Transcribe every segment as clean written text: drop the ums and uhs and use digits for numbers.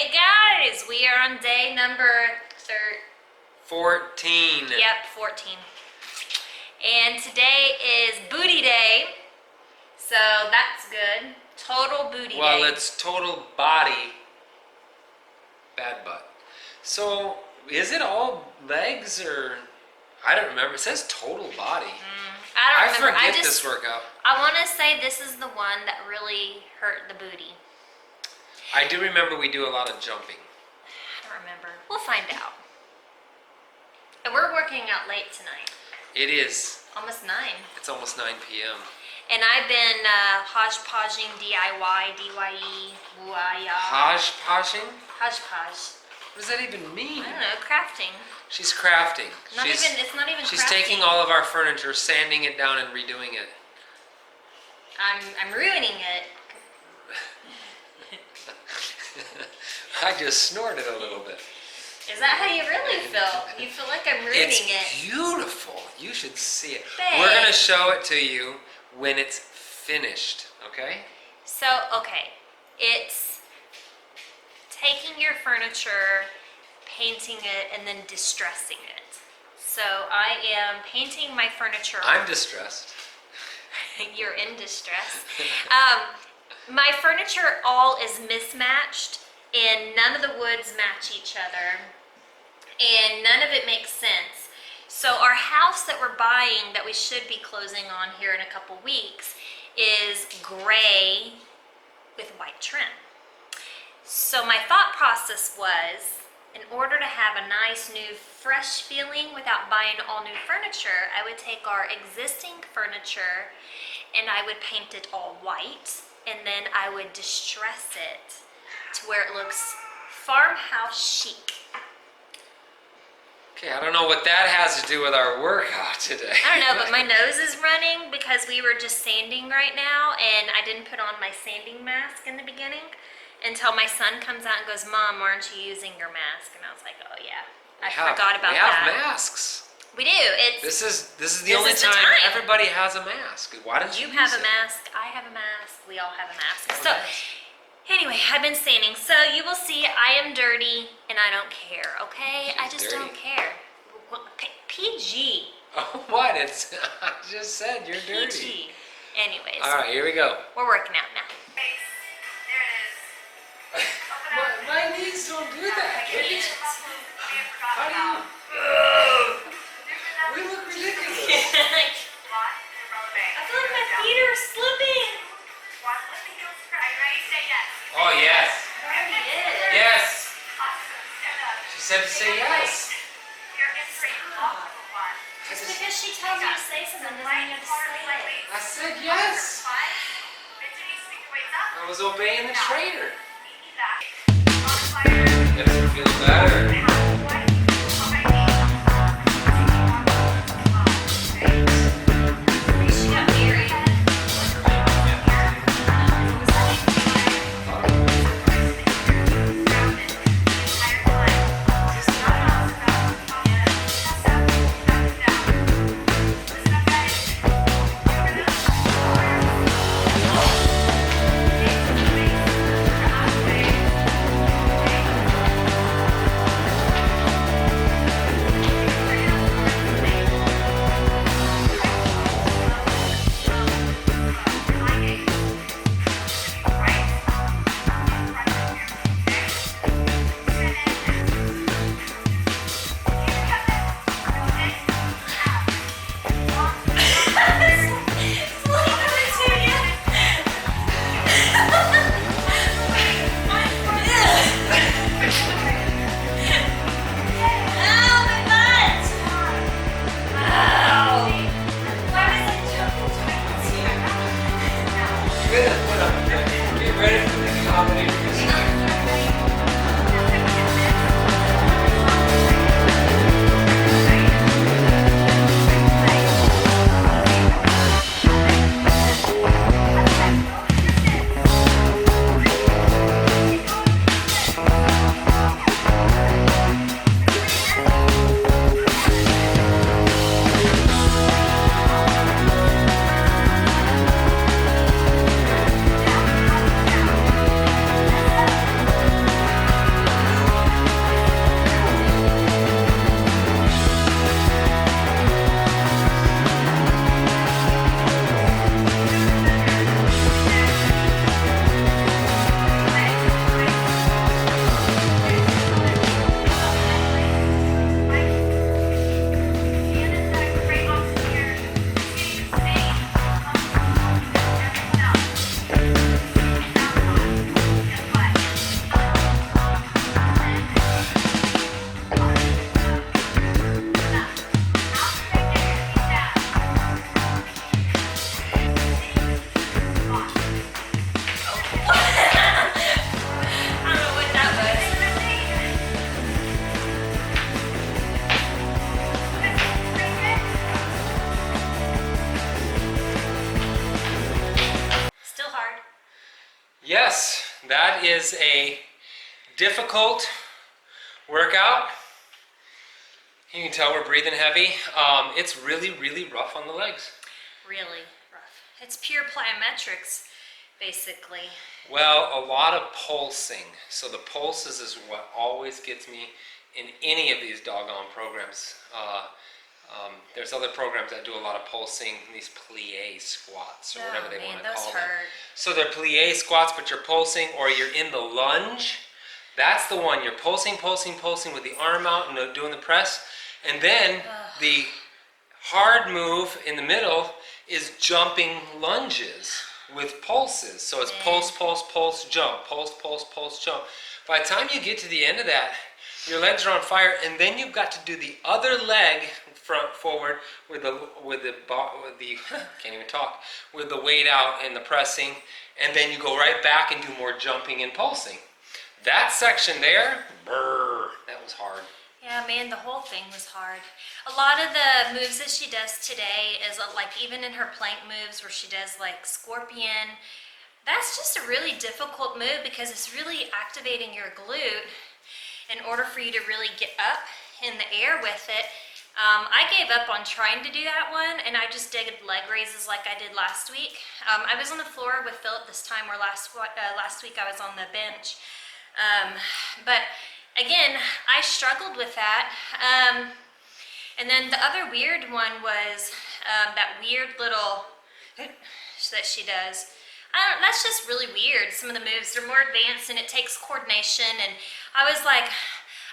Hey guys, we are on day number 14. Yep, 14. And today is booty day, so that's good. Total booty day. Well, it's total body, bad butt. So, is it all legs or... I don't remember. It says total body. I don't remember. forget this workout. I want to say this is the one that really hurt the booty. I do remember we do a lot of jumping. I don't remember. We'll find out. And we're working out late tonight. It is. Almost 9. It's almost 9 p.m. And I've been hodgepodging DIY, DYE, woo-ah-yah. Hodgepodging? Hodgepodge. What does that even mean? I don't know, crafting. She's crafting. It's not even She's crafting. taking all of our furniture, sanding it down and redoing it. I'm ruining it. I just snorted a little bit. Is that how you really feel? You feel like I'm ruining It's it. beautiful. You should see it. Babe. We're going to show it to you when it's finished, okay? So, okay, it's taking your furniture, painting it, and then distressing it. So I am painting my furniture. I'm distressed. You're in distress. My furniture all is mismatched, and none of the woods match each other, and none of it makes sense. So our house that we're buying, that we should be closing on here in a couple weeks, is gray with white trim. So my thought process was, in order to have a nice new fresh feeling without buying all new furniture, I would take our existing furniture and I would paint it all white, and then I would distress it to where it looks farmhouse chic. Okay, I don't know what that has to do with our workout today. I don't know, but my nose is running because we were just sanding right now, and I didn't put on my sanding mask in the beginning until my son comes out and goes, "Mom, why aren't you using your mask?" And I was like, "Oh yeah, I forgot about that." We have masks. We do. This is the only time everybody has a mask. Why don't you have use a it? mask. I have a mask. We all have a mask. Have a So mask. anyway, I've been sanding. So you will see I am dirty and I don't care. Okay, I just don't care. PG. Oh, what? It's I just said you're dirty. PG. Anyways. All right, here we go. We're working out now. My knees don't do that. How do you? We look ridiculous. I feel like my feet are slipping. Oh yes. I already did. Yes. She said to say yes. Just because she tells you to say something doesn't mean you have to say it. I said yes. I was obeying the trainer. Does it feel better? She got married. that is a difficult workout. You can tell we're breathing heavy. It's really, really rough on the legs. Really rough. It's pure plyometrics, basically. Well, a lot of pulsing. So the pulses is what always gets me in any of these doggone programs. There's other programs that do a lot of pulsing, these plie squats or whatever they want to call them. So they're plie squats, but you're pulsing, or you're in the lunge. That's the one. You're pulsing with the arm out and doing the press. And then the hard move in the middle is jumping lunges with pulses. So it's pulse, jump, pulse, jump. By the time you get to the end of that, your legs are on fire, and then you've got to do the other leg forward with the can't even talk, with the weight out and the pressing, and then you go right back and do more jumping and pulsing. That section there, that was hard. Yeah, man, the whole thing was hard. A lot of the moves that she does today is like, even in her plank moves where she does like scorpion, that's just a really difficult move because it's really activating your glute in order for you to really get up in the air with it. I gave up on trying to do that one, and I just did leg raises like I did last week. I was on the floor with Philip this time, where last week I was on the bench. But again, I struggled with that. And then the other weird one was that weird little that she does. That's just really weird. Some of the moves are more advanced and it takes coordination. And I was like,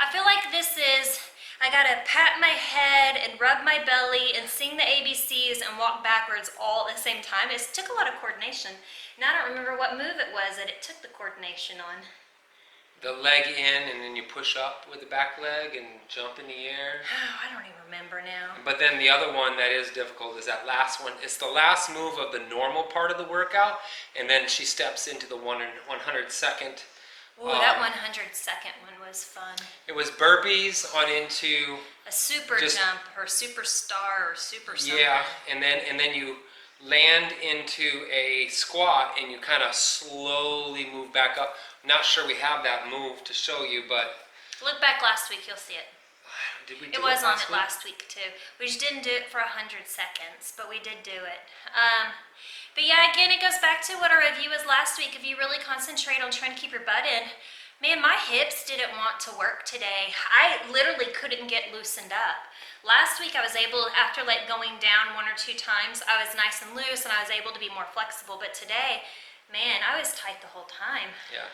I feel like this is, I gotta pat my head and rub my belly and sing the ABCs and walk backwards all at the same time. It took a lot of coordination. And I don't remember what move it was that it took the coordination on. The leg in, and then you push up with the back leg and jump in the air. Oh, I don't even remember now. But then the other one that is difficult is that last one. It's the last move of the normal part of the workout, and then she steps into the 100-second. Oh, that 100-second one was fun. It was burpees on into a super jump or superstar or super something. Yeah, and then you land into a squat and you kind of slowly move back up. Not sure we have that move to show you, but look back last week, you'll see it. Did we do it was on it it last week too. We just didn't do it for 100 seconds, but we did do it. But yeah, again, it goes back to what our review was last week. If you really concentrate on trying to keep your butt in, man, my hips didn't want to work today. I literally couldn't get loosened up. Last week I was able, after like going down 1 or 2 times, I was nice and loose and I was able to be more flexible. But today, man, I was tight the whole time. Yeah.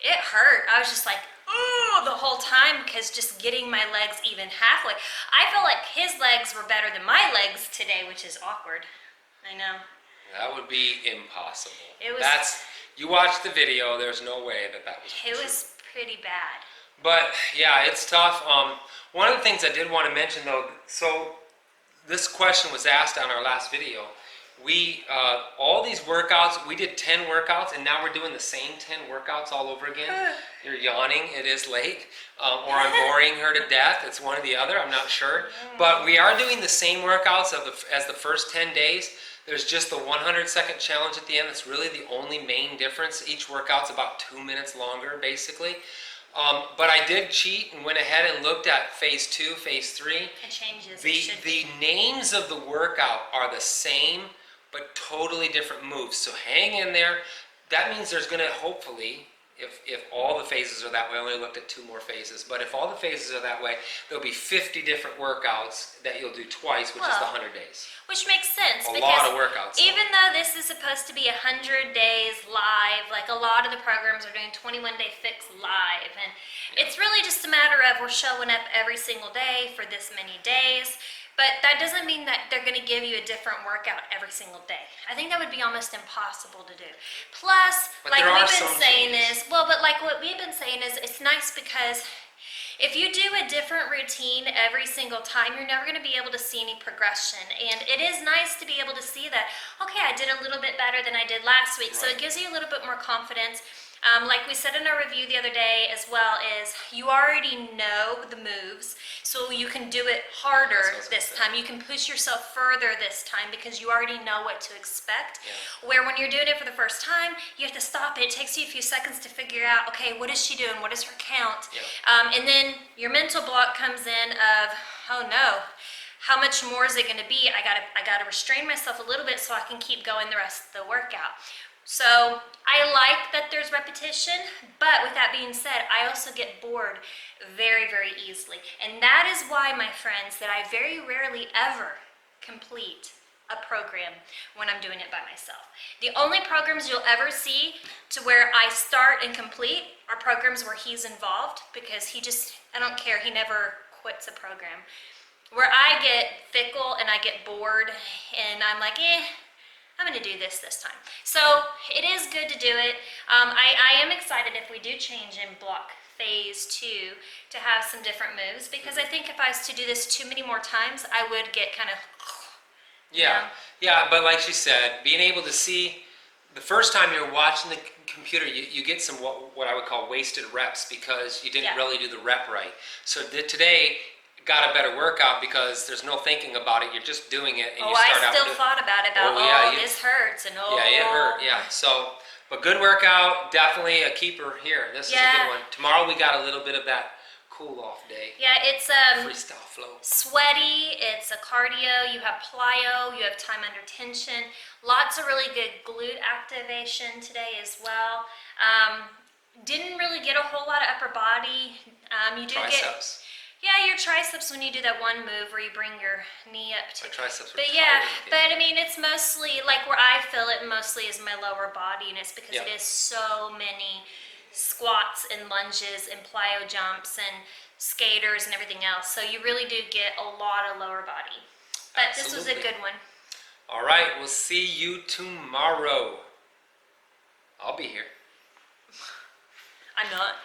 It hurt. I was just like, ooh, the whole time, because just getting my legs even halfway. I felt like his legs were better than my legs today, which is awkward. I know. That would be impossible. It was. You watched the video. There's no way that was It true. was pretty bad. But yeah, it's tough. One of the things I did want to mention though, so this question was asked on our last video. We all these workouts, we did 10 workouts, and now we're doing the same 10 workouts all over again. You're yawning, it is late, or I'm boring her to death. It's one or the other, I'm not sure. But we are doing the same workouts as the first 10 days. There's just the 100-second challenge at the end. That's really the only main difference. Each workout's about 2 minutes longer, basically. But I did cheat and went ahead and looked at phase 2, phase 3. It changes. The names of the workout are the same, but totally different moves. So hang in there. That means there's going to hopefully, if all the phases are that way, I only looked at 2 more phases, but if all the phases are that way, there'll be 50 different workouts that you'll do twice, which is the 100 days. Which makes sense. A lot of workouts. Even though this is supposed to be 100 days live, like a lot of the programs are doing 21-day fix live, and it's really just a matter of we're showing up every single day for this many days. But that doesn't mean that they're going to give you a different workout every single day. I think that would be almost impossible to do. Plus, like we've been saying is, like what we've been saying is, it's nice because if you do a different routine every single time, you're never going to be able to see any progression. And it is nice to be able to see that, okay, I did a little bit better than I did last week. So it gives you a little bit more confidence. Like we said in our review the other day as well, is you already know the moves. so you can do it harder That's what I was this gonna say. time. You can push yourself further this time because you already know what to expect. Yeah. Where when you're doing it for the first time, you have to stop it. It takes you a few seconds to figure out, okay, what is she doing? What is her count? Yeah. And then your mental block comes in of, oh no, how much more is it going to be? I gotta restrain myself a little bit so I can keep going the rest of the workout. So I like that there's repetition, but with that being said, I also get bored very, very easily. And that is why, my friends, that I very rarely ever complete a program when I'm doing it by myself. The only programs you'll ever see to where I start and complete are programs where he's involved, because I don't care, he never quits a program. Where I get fickle and I get bored and I'm like, I'm going to do this time. So it is good to do it. I am excited if we do change in block phase 2 to have some different moves, because I think if I was to do this too many more times, I would get kind of... Yeah, but like she said, being able to see the first time you're watching the computer, you get some what I would call wasted reps because you didn't really do the rep right. So today got a better workout because there's no thinking about it. You're just doing it, and you start out. I still thought about it. This hurts, and Yeah, it hurt. Yeah, so but good workout, definitely a keeper here. This is a good one. Tomorrow we got a little bit of that cool off day. Yeah, it's Freestyle flow. Sweaty. It's a cardio. You have plyo. You have time under tension. Lots of really good glute activation today as well. Didn't really get a whole lot of upper body. You do Triceps. Your triceps when you do that one move where you bring your knee up to. My triceps are But tired. I mean, it's mostly like where I feel it mostly is my lower body, and it's because it is so many squats and lunges and plyo jumps and skaters and everything else. So you really do get a lot of lower body. But This was a good one. All right, we'll see you tomorrow. I'll be here. I'm not.